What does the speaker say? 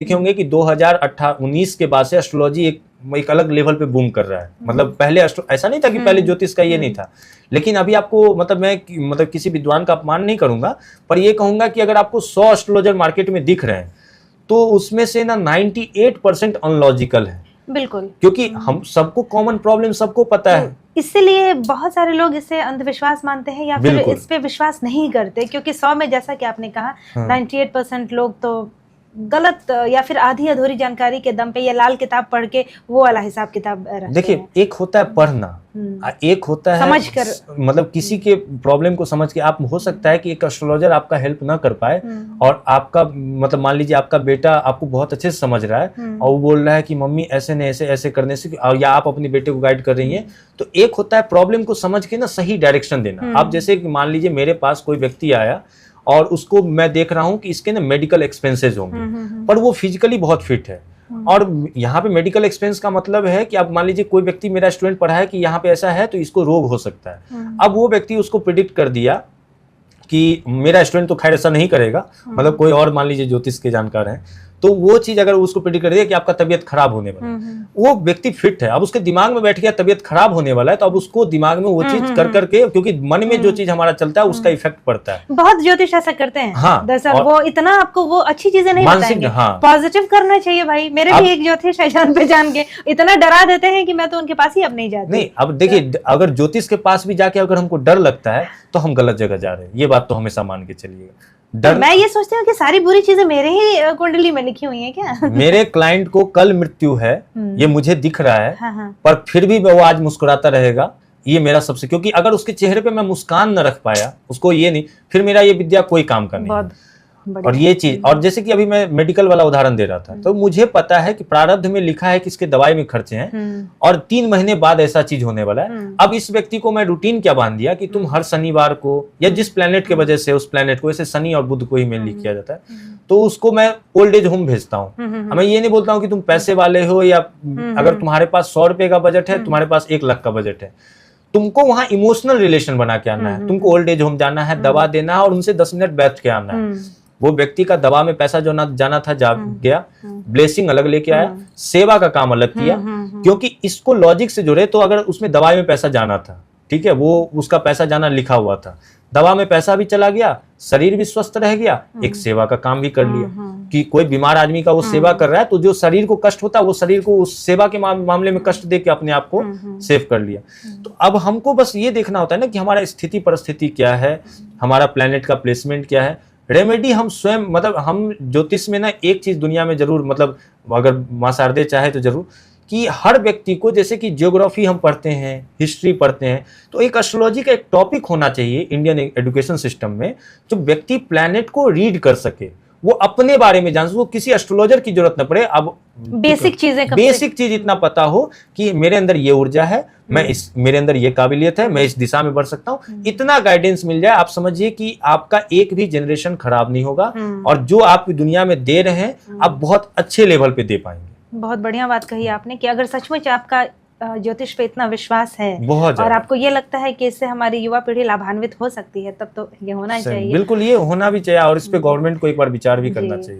देखे होंगे कि 2019 के बाद से एस्ट्रोलॉजी एक अलग लेवल पे बूम कर रहा है। मतलब पहले ऐसा नहीं था कि पहले ज्योतिष का ये नहीं था, लेकिन अभी आपको मैं किसी विद्वान का अपमान नहीं करूंगा, पर ये कहूंगा कि अगर आपको 100 एस्ट्रोलॉजर मार्केट में दिख रहे हैं तो उसमें से ना 98% अनलॉजिकल है। बिल्कुल, क्योंकि हम सबको कॉमन प्रॉब्लम सबको पता है, इसलिए बहुत सारे लोग इसे अंधविश्वास मानते हैं या फिर इस पे विश्वास नहीं करते, क्योंकि 100 में जैसा कि आपने कहा 98% लोग तो गलत या फिर आधी अधूरी जानकारी के दम पे या लाल किताब पढ़ के वो वाला हिसाब किताब रखते हैं। देखिए, एक होता है पढ़ना, एक होता है समझ कर, मतलब किसी के प्रॉब्लम को समझ के। आप हो सकता है कि एक एस्ट्रोलॉजर आपका हेल्प ना कर पाए और आपका मतलब मान लीजिए आपका बेटा आपको बहुत अच्छे से समझ रहा है और वो बोल रहा है कि मम्मी ऐसे नहीं ऐसे ऐसे करने से, और या आप अपने बेटे को गाइड कर रही हैं। तो एक होता है प्रॉब्लम को समझ के ना सही डायरेक्शन देना। आप जैसे मान लीजिए मेरे पास कोई व्यक्ति आया और उसको मैं देख रहा हूं कि इसके ना मेडिकल एक्सपेंसेस होंगे, पर वो फिजिकली बहुत फिट है। और यहाँ पे मेडिकल एक्सपेंस का मतलब है कि अब मान लीजिए कोई व्यक्ति, मेरा स्टूडेंट पढ़ा है कि यहाँ पे ऐसा है तो इसको रोग हो सकता है। अब वो व्यक्ति उसको प्रिडिक्ट कर दिया कि मेरा स्टूडेंट तो खैर ऐसा नहीं करेगा, मतलब कोई और मान लीजिए ज्योतिष के जानकार हैं, तो वो चीज अगर उसको प्रिडिक्ट कर दिया कि आपका तबीयत खराब होने वाला है, वो व्यक्ति फिट है, अब उसके दिमाग में बैठ गया तबीयत खराब होने वाला है, तो अब उसको दिमाग में वो चीज कर करके, क्योंकि मन में जो चीज हमारा चलता है उसका इफेक्ट पड़ता है। बहुत ज्योतिष ऐसा करते हैं। हाँ, दरअसल वो इतना आपको वो अच्छी चीजें नहीं बताएंगे। पॉजिटिव करना चाहिए भाई। मेरे भी एक ज्योतिष है जान पहचान के, इतना डरा देते हैं कि मैं तो उनके पास ही अब नहीं जाती। नहीं, अब देखिए, अगर ज्योतिष के पास भी जाके अगर हमको डर लगता है तो हम गलत जगह जा रहे हैं, ये बात तो हमेशा मान के चलिएगा। तो मैं ये सोचती हूँ कि सारी बुरी चीजें मेरे ही कुंडली में लिखी हुई हैं क्या? मेरे क्लाइंट को कल मृत्यु है, ये मुझे दिख रहा है, पर फिर भी वो आज मुस्कुराता रहेगा, ये मेरा सबसे, क्योंकि अगर उसके चेहरे पे मैं मुस्कान न रख पाया, उसको ये नहीं, फिर मेरा ये विद्या कोई काम का नहीं है। और ये चीज, और जैसे कि अभी मैं मेडिकल वाला उदाहरण दे रहा था, तो मुझे पता है कि प्रारब्ध में लिखा है कि इसके दवाई में खर्चे हैं और 3 महीने बाद ऐसा चीज होने वाला है। अब इस व्यक्ति को मैं रूटीन क्या बांध दिया कि तुम हर शनिवार को, या जिस प्लेनेट के वजह से उस प्लेनेट को, जैसे शनि और बुध को ही मेनली किया जाता है, तो उसको मैं ओल्ड एज होम भेजता हूँ। मैं ये नहीं बोलता हूँ कि तुम पैसे वाले हो, या अगर तुम्हारे पास 100 रुपए का बजट है, तुम्हारे पास 1 लाख का बजट है, तुमको वहां इमोशनल रिलेशन बना के आना है। तुमको ओल्ड एज होम जाना है, दवा देना है और उनसे 10 मिनट बैठ के आना है। वो व्यक्ति का दवा में पैसा जो जाना था जा गया, ब्लेसिंग अलग लेके आया, सेवा का काम अलग किया, क्योंकि इसको लॉजिक से जुड़े। तो अगर उसमें दवाई में पैसा जाना था, ठीक है, वो उसका पैसा जाना लिखा हुआ था, दवा में पैसा भी चला गया, शरीर भी स्वस्थ रह गया, एक सेवा का काम भी कर लिया कि कोई बीमार आदमी का वो सेवा कर रहा है, तो जो शरीर को कष्ट होता है वो शरीर को उस सेवा के मामले में कष्ट दे के अपने आप को सेव कर लिया। तो अब हमको बस ये देखना होता है ना कि हमारा स्थिति परिस्थिति क्या है, हमारा प्लेनेट का प्लेसमेंट क्या है। रेमेडी हम स्वयं, मतलब हम ज्योतिष में ना एक चीज दुनिया में जरूर, मतलब अगर मां शारदे चाहे तो जरूर, कि हर व्यक्ति को, जैसे कि ज्योग्राफी हम पढ़ते हैं, हिस्ट्री पढ़ते हैं, तो एक एस्ट्रोलॉजी का एक टॉपिक होना चाहिए इंडियन एजुकेशन सिस्टम में, जो व्यक्ति प्लैनेट को रीड कर सके, वो अपने बारे में जान सके, वो किसी एस्ट्रोलॉजर की जरूरत न पड़े। अब बेसिक चीज इतना पता हो कि मेरे अंदर ये ऊर्जा है, मेरे अंदर ये काबिलियत है, मैं इस दिशा में बढ़ सकता हूँ, इतना गाइडेंस मिल जाए, आप समझिए कि आपका एक भी जनरेशन खराब नहीं होगा और जो आप दुनिया में दे रहे हैं आप बहुत अच्छे लेवल पे दे पाएंगे। बहुत बढ़िया बात कही आपने कि अगर सचमुच आपका ज्योतिष पे इतना विश्वास है और आपको ये लगता है कि इससे हमारी युवा पीढ़ी लाभान्वित हो सकती है, तब तो ये होना चाहिए। बिल्कुल, ये होना भी चाहिए और इस पे गवर्नमेंट को एक बार विचार भी करना चाहिए।